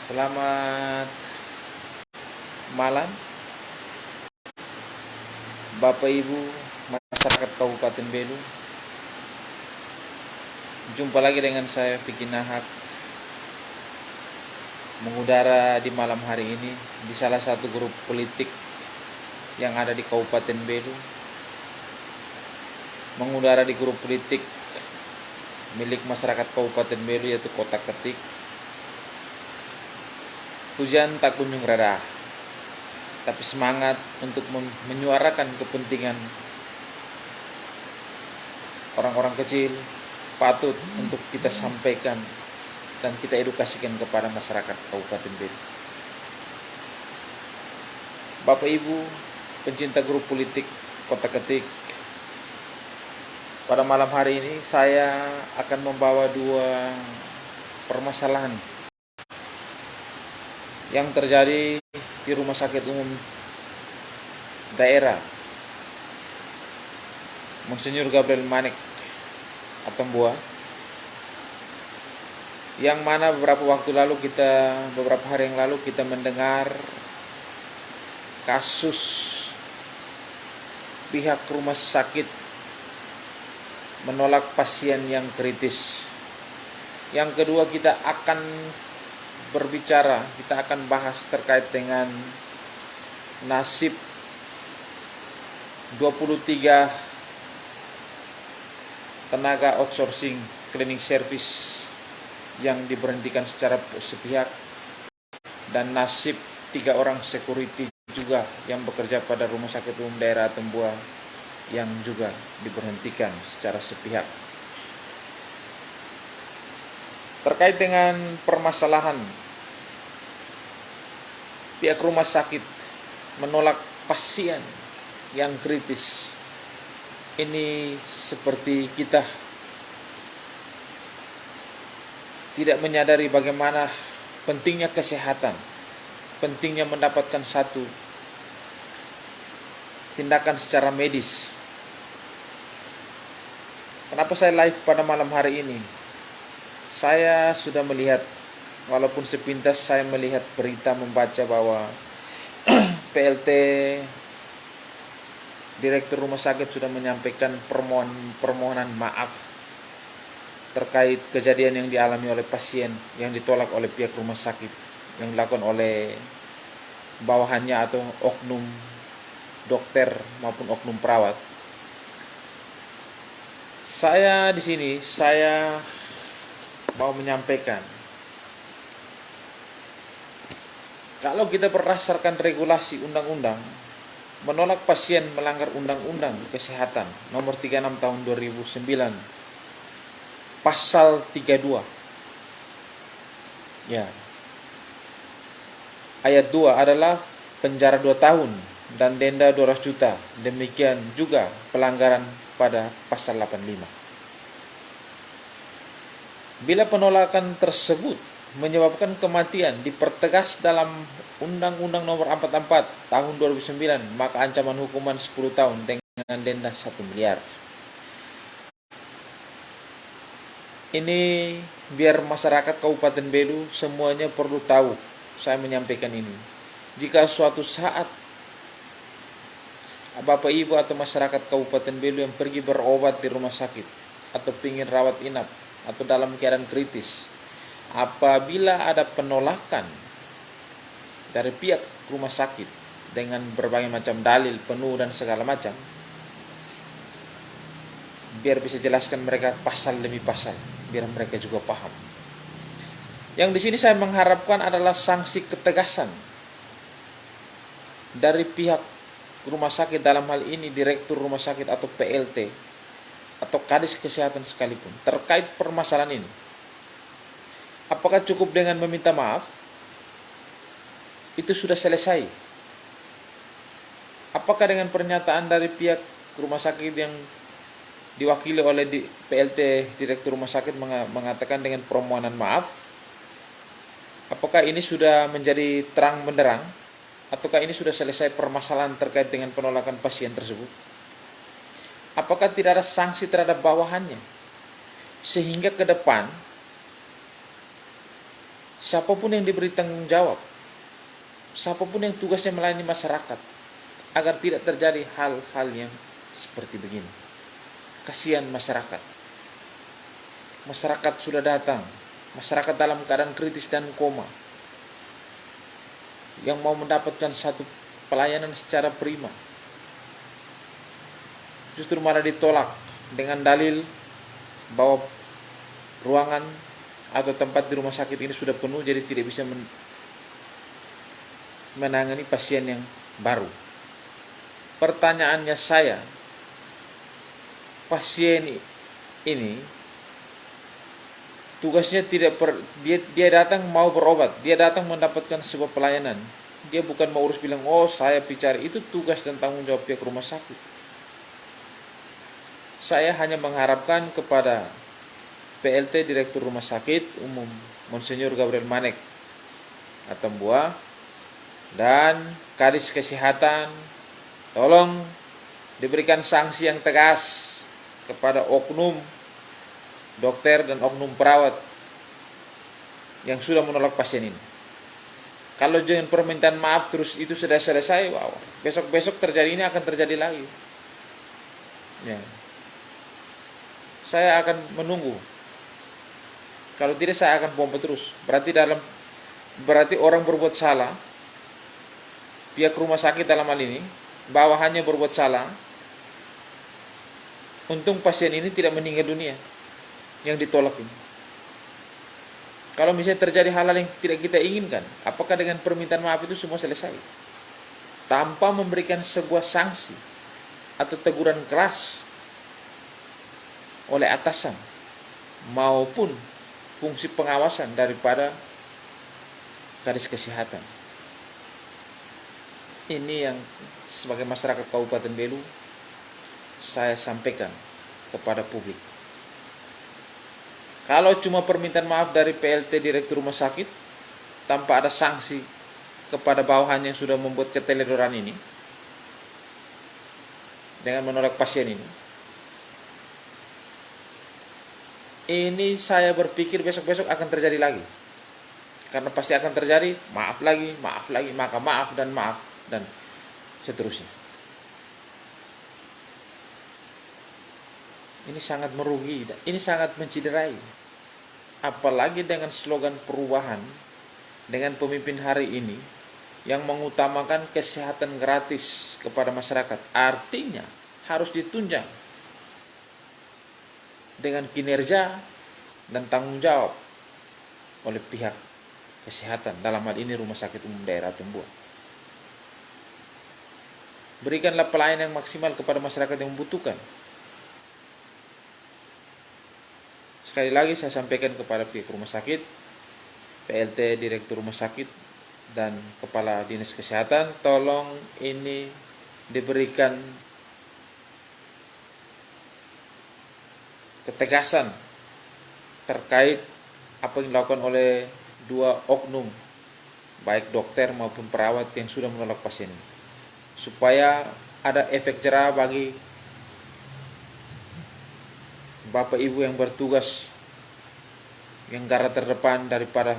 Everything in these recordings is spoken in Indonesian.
Selamat malam, Bapak Ibu masyarakat Kabupaten Belu. Jumpa lagi dengan saya Vicky Nahak, mengudara di malam hari ini di salah satu grup politik yang ada di Kabupaten Belu. Mengudara di grup politik milik masyarakat Kabupaten Belu, yaitu Kotak Ketik. Hujan tak kunjung reda, tapi semangat untuk menyuarakan kepentingan orang-orang kecil patut untuk kita sampaikan dan kita edukasikan kepada masyarakat Kabupaten Belu. Bapak Ibu pencinta grup politik Kotak Ketik, pada malam hari ini saya akan membawa dua permasalahan yang terjadi di Rumah Sakit Umum Daerah Monsinyur Gabriel Manek Atambua, yang mana beberapa hari yang lalu kita mendengar kasus pihak rumah sakit menolak pasien yang kritis. Yang kedua, kita akan bahas terkait dengan nasib 23 tenaga outsourcing cleaning service yang diberhentikan secara sepihak, dan nasib 3 orang security juga yang bekerja pada Rumah Sakit Umum Daerah Atambua yang juga diberhentikan secara sepihak. Terkait dengan permasalahan pihak rumah sakit menolak pasien yang kritis, ini seperti kita tidak menyadari bagaimana pentingnya kesehatan, pentingnya mendapatkan satu tindakan secara medis. Kenapa saya live pada malam hari ini? Saya sudah melihat, walaupun sepintas saya melihat berita, membaca bahwa PLT Direktur Rumah Sakit sudah menyampaikan permohonan maaf terkait kejadian yang dialami oleh pasien yang ditolak oleh pihak rumah sakit, yang dilakukan oleh bawahannya atau oknum dokter maupun oknum perawat. Saya di sini mau menyampaikan, kalau kita berdasarkan regulasi undang-undang, menolak pasien melanggar Undang-Undang Kesehatan Nomor 36 Tahun 2009, Pasal 32. Ya. Ayat 2 adalah penjara 2 tahun dan denda 200 juta. Demikian juga pelanggaran pada pasal 85. Bila penolakan tersebut menyebabkan kematian dipertegas dalam Undang-Undang Nomor 44 Tahun 2009, maka ancaman hukuman 10 tahun dengan denda 1 miliar. Ini biar masyarakat Kabupaten Belu semuanya perlu tahu, saya menyampaikan ini. Jika suatu saat Bapak Ibu atau masyarakat Kabupaten Belu yang pergi berobat di rumah sakit atau ingin rawat inap atau dalam keadaan kritis, apabila ada penolakan dari pihak rumah sakit dengan berbagai macam dalil penuh dan segala macam, biar bisa jelaskan mereka pasal demi pasal, biar mereka juga paham. Yang di sini saya mengharapkan adalah sanksi ketegasan dari pihak rumah sakit, dalam hal ini Direktur Rumah Sakit atau PLT atau Kadis Kesehatan sekalipun, terkait permasalahan ini. Apakah cukup dengan meminta maaf? Itu sudah selesai. Apakah dengan pernyataan dari pihak rumah sakit yang diwakili oleh PLT Direktur Rumah Sakit mengatakan dengan permohonan maaf, apakah ini sudah menjadi terang benderang? Ataukah ini sudah selesai permasalahan terkait dengan penolakan pasien tersebut? Apakah tidak ada sanksi terhadap bawahannya? Sehingga ke depan siapapun yang diberi tanggung jawab, siapapun yang tugasnya melayani masyarakat, agar tidak terjadi hal-hal yang seperti begini. Kasihan masyarakat. Masyarakat sudah datang, masyarakat dalam keadaan kritis dan koma, yang mau mendapatkan satu pelayanan secara prima, justru malah ditolak dengan dalil bahwa ruangan atau tempat di rumah sakit ini sudah penuh, jadi tidak bisa menangani pasien yang baru. Pertanyaannya saya, pasien ini tugasnya dia datang mau berobat, dia datang mendapatkan sebuah pelayanan. Dia bukan mau urus bilang, oh saya bicara, itu tugas dan tanggung jawab pihak rumah sakit. Saya hanya mengharapkan kepada PLT Direktur Rumah Sakit Umum Monsinyur Gabriel Manek Atambua dan Kadis Kesehatan, tolong diberikan sanksi yang tegas kepada oknum dokter dan oknum perawat yang sudah menolak pasien ini. Kalau jangan permintaan maaf terus itu sudah selesai, wow, besok-besok terjadi ini akan terjadi lagi. Ya. Saya akan menunggu. Kalau tidak saya akan pompa terus. Berarti orang berbuat salah, pihak rumah sakit dalam hal ini bawahannya berbuat salah. Untung pasien ini tidak meninggal dunia yang ditolak ini. Kalau misalnya terjadi hal-hal yang tidak kita inginkan, apakah dengan permintaan maaf itu semua selesai? Tanpa memberikan sebuah sanksi atau teguran keras oleh atasan maupun fungsi pengawasan daripada Kadis Kesehatan. Ini yang sebagai masyarakat Kabupaten Belu saya sampaikan kepada publik. Kalau cuma permintaan maaf dari PLT Direktur Rumah Sakit tanpa ada sanksi kepada bawahan yang sudah membuat keteledoran ini dengan menolak pasien ini saya berpikir besok-besok akan terjadi lagi. Karena pasti akan terjadi maaf lagi, maka maaf dan seterusnya. Ini sangat merugi, ini sangat menciderai. Apalagi dengan slogan perubahan, dengan pemimpin hari ini yang mengutamakan kesehatan gratis kepada masyarakat. Artinya harus ditunjang dengan kinerja dan tanggung jawab oleh pihak kesehatan, dalam hal ini Rumah Sakit Umum Daerah Atambua. Berikanlah pelayanan yang maksimal kepada masyarakat yang membutuhkan. Sekali lagi saya sampaikan kepada pihak rumah sakit, PLT Direktur Rumah Sakit dan Kepala Dinas Kesehatan, tolong ini diberikan ketegasan terkait apa yang dilakukan oleh dua oknum, baik dokter maupun perawat yang sudah menolak pasien ini, supaya ada efek jera bagi Bapak Ibu yang bertugas, yang garda terdepan daripada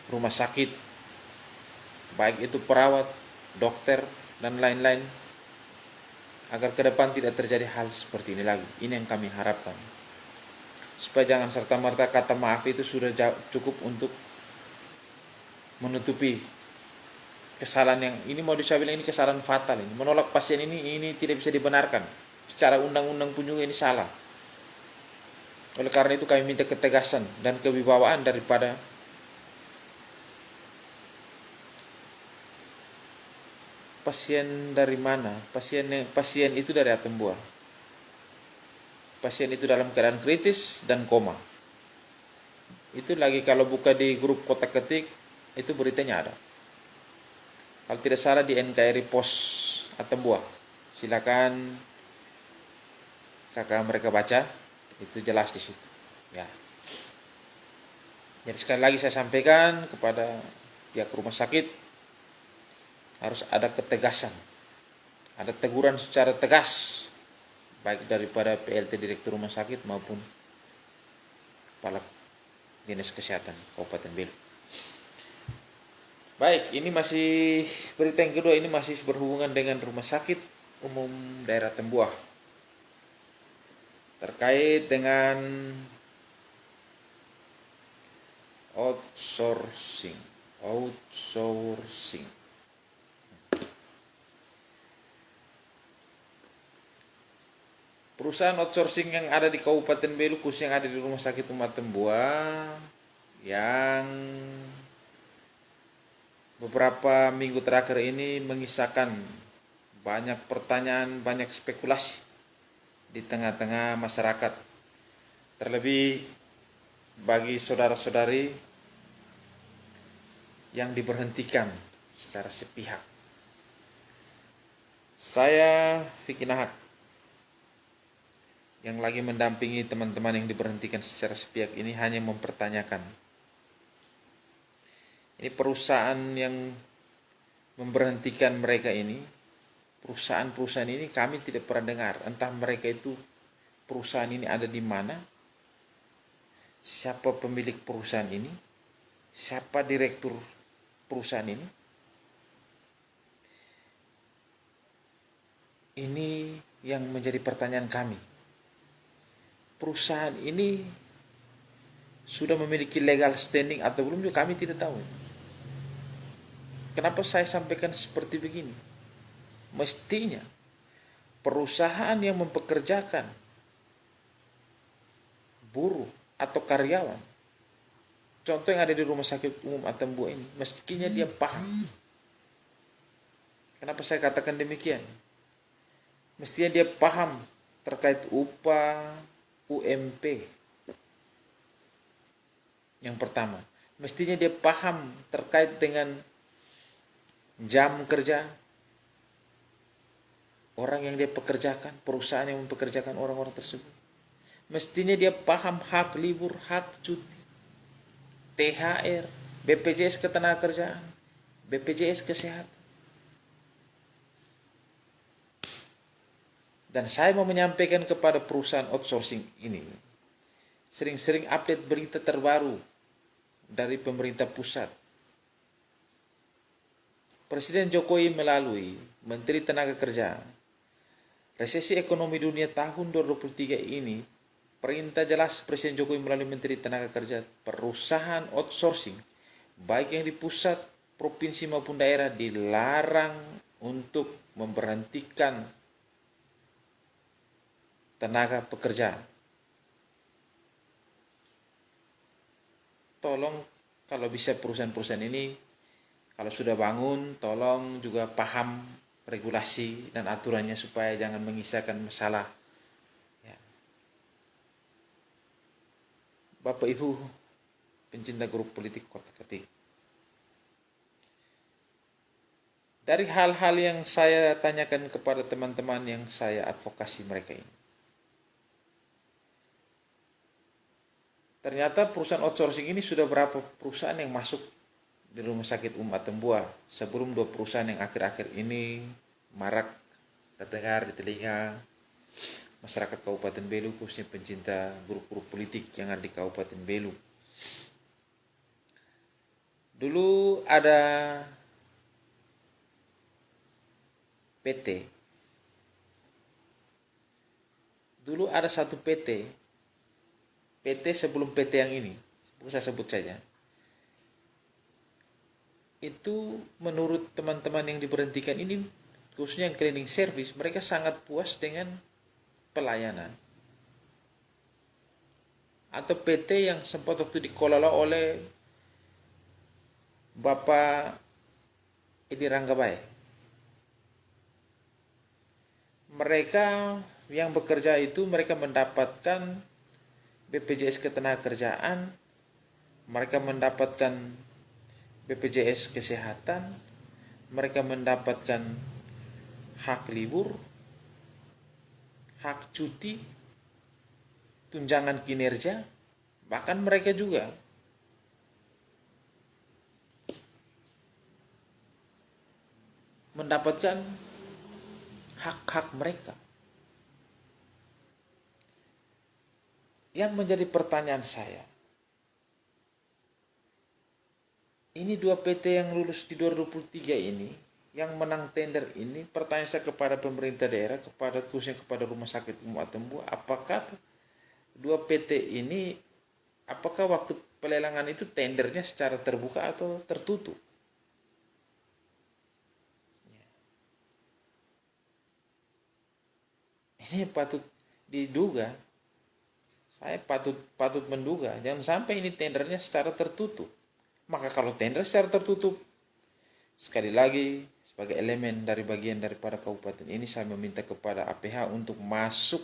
rumah sakit, baik itu perawat, dokter, dan lain-lain, agar ke depan tidak terjadi hal seperti ini lagi. Ini yang kami harapkan, supaya jangan serta-merta kata maaf itu sudah cukup untuk menutupi kesalahan yang ini. Mau dibilang ini kesalahan fatal, ini menolak pasien ini tidak bisa dibenarkan secara undang-undang pun juga ini salah. Oleh karena itu kami minta ketegasan dan kewibawaan daripada pasien. Dari mana? Pasien itu dari Atambua. Pasien itu dalam keadaan kritis dan koma. Itu lagi kalau buka di grup Kotak Ketik, itu beritanya ada. Kalau tidak salah di NKRI Pos Atambua. Silakan kakak mereka baca, itu jelas di situ. Ya. Jadi sekali lagi saya sampaikan kepada pihak rumah sakit, harus ada ketegasan, ada teguran secara tegas, baik daripada PLT Direktur Rumah Sakit maupun kepala Dinas Kesehatan Kabupaten Belu. Baik, ini masih berita yang kedua, ini masih berhubungan dengan Rumah Sakit Umum Daerah Tembuah terkait dengan outsourcing. Perusahaan outsourcing yang ada di Kabupaten Belu, khusus yang ada di Rumah Sakit Umum Tembuah, yang beberapa minggu terakhir ini mengisahkan banyak pertanyaan, banyak spekulasi di tengah-tengah masyarakat. Terlebih bagi saudara-saudari yang diberhentikan secara sepihak. Saya Vicky Nahak yang lagi mendampingi teman-teman yang diberhentikan secara sepihak ini hanya mempertanyakan. Ini perusahaan yang memberhentikan mereka ini, perusahaan-perusahaan ini kami tidak pernah dengar. Entah mereka itu perusahaan ini ada di mana, siapa pemilik perusahaan ini, siapa direktur perusahaan ini. Ini yang menjadi pertanyaan kami. Perusahaan ini sudah memiliki legal standing atau belum juga kami tidak tahu. Kenapa saya sampaikan seperti begini? Mestinya perusahaan yang mempekerjakan buruh atau karyawan, contoh yang ada di Rumah Sakit Umum Tembuah ini, mestinya dia paham. Kenapa saya katakan demikian? Mestinya dia paham terkait upah UMP. Yang pertama, mestinya dia paham terkait dengan jam kerja orang yang dia pekerjakan, perusahaan yang mempekerjakan orang-orang tersebut. Mestinya dia paham hak libur, hak cuti, THR, BPJS Ketenagakerjaan, BPJS Kesehatan. Dan saya mau menyampaikan kepada perusahaan outsourcing ini, sering-sering update berita terbaru dari pemerintah pusat. Presiden Jokowi melalui Menteri Tenaga Kerja, resesi ekonomi dunia tahun 2023 ini, perintah jelas Presiden Jokowi melalui Menteri Tenaga Kerja, perusahaan outsourcing, baik yang di pusat, provinsi maupun daerah, dilarang untuk memberhentikan tenaga pekerja. Tolong kalau bisa perusahaan-perusahaan ini, kalau sudah bangun, tolong juga paham regulasi dan aturannya supaya jangan mengisahkan masalah. Ya. Bapak Ibu pencinta grup politik Kota Ketik. Dari hal-hal yang saya tanyakan kepada teman-teman yang saya advokasi mereka ini, ternyata perusahaan outsourcing ini sudah berapa perusahaan yang masuk di Rumah Sakit Umum Tembuah sebelum 2 perusahaan yang akhir-akhir ini marak terdengar di telinga masyarakat Kabupaten Belu, khususnya pencinta grup-grup politik yang ada di Kabupaten Belu. Dulu ada PT. Dulu ada satu PT sebelum PT yang ini, saya sebut saja. Itu menurut teman-teman yang diberhentikan ini, khususnya yang cleaning service, mereka sangat puas dengan pelayanan. Atau PT yang sempat waktu dikelola oleh Bapak Edi Ranggabai. Mereka yang bekerja itu mereka mendapatkan BPJS Ketenagakerjaan, mereka mendapatkan BPJS Kesehatan, mereka mendapatkan hak libur, hak cuti, tunjangan kinerja, bahkan mereka juga mendapatkan hak-hak mereka. Yang menjadi pertanyaan saya, ini 2 PT yang lulus di 2023 ini, yang menang tender ini, pertanyaan saya kepada pemerintah daerah, khususnya kepada Rumah Sakit Umum Atembu, apakah 2 PT ini, apakah waktu pelelangan itu tendernya secara terbuka atau tertutup? Ini patut diduga, saya patut menduga, jangan sampai ini tendernya secara tertutup. Maka kalau tender secara tertutup, sekali lagi sebagai elemen dari bagian daripada kabupaten ini, saya meminta kepada APH untuk masuk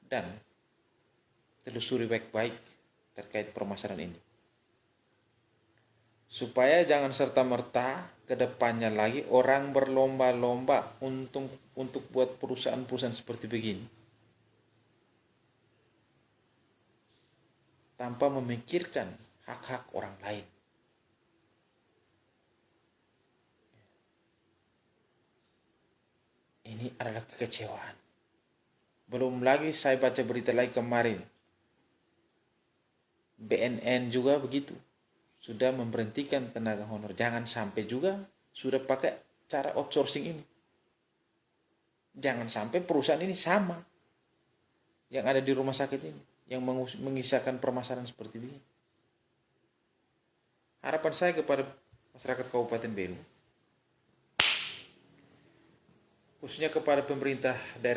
dan telusuri baik-baik terkait permasalahan ini. Supaya jangan serta-merta ke depannya lagi orang berlomba-lomba untuk buat perusahaan-perusahaan seperti begini, tanpa memikirkan hak-hak orang lain. Ini adalah kekecewaan. Belum lagi saya baca berita lagi kemarin, BNN juga begitu, sudah memberhentikan tenaga honor. Jangan sampai juga sudah pakai cara outsourcing ini. Jangan sampai perusahaan ini sama yang ada di rumah sakit ini, yang mengisahkan permasalahan seperti ini. Harapan saya kepada masyarakat Kabupaten Belu, khususnya kepada pemerintah daerah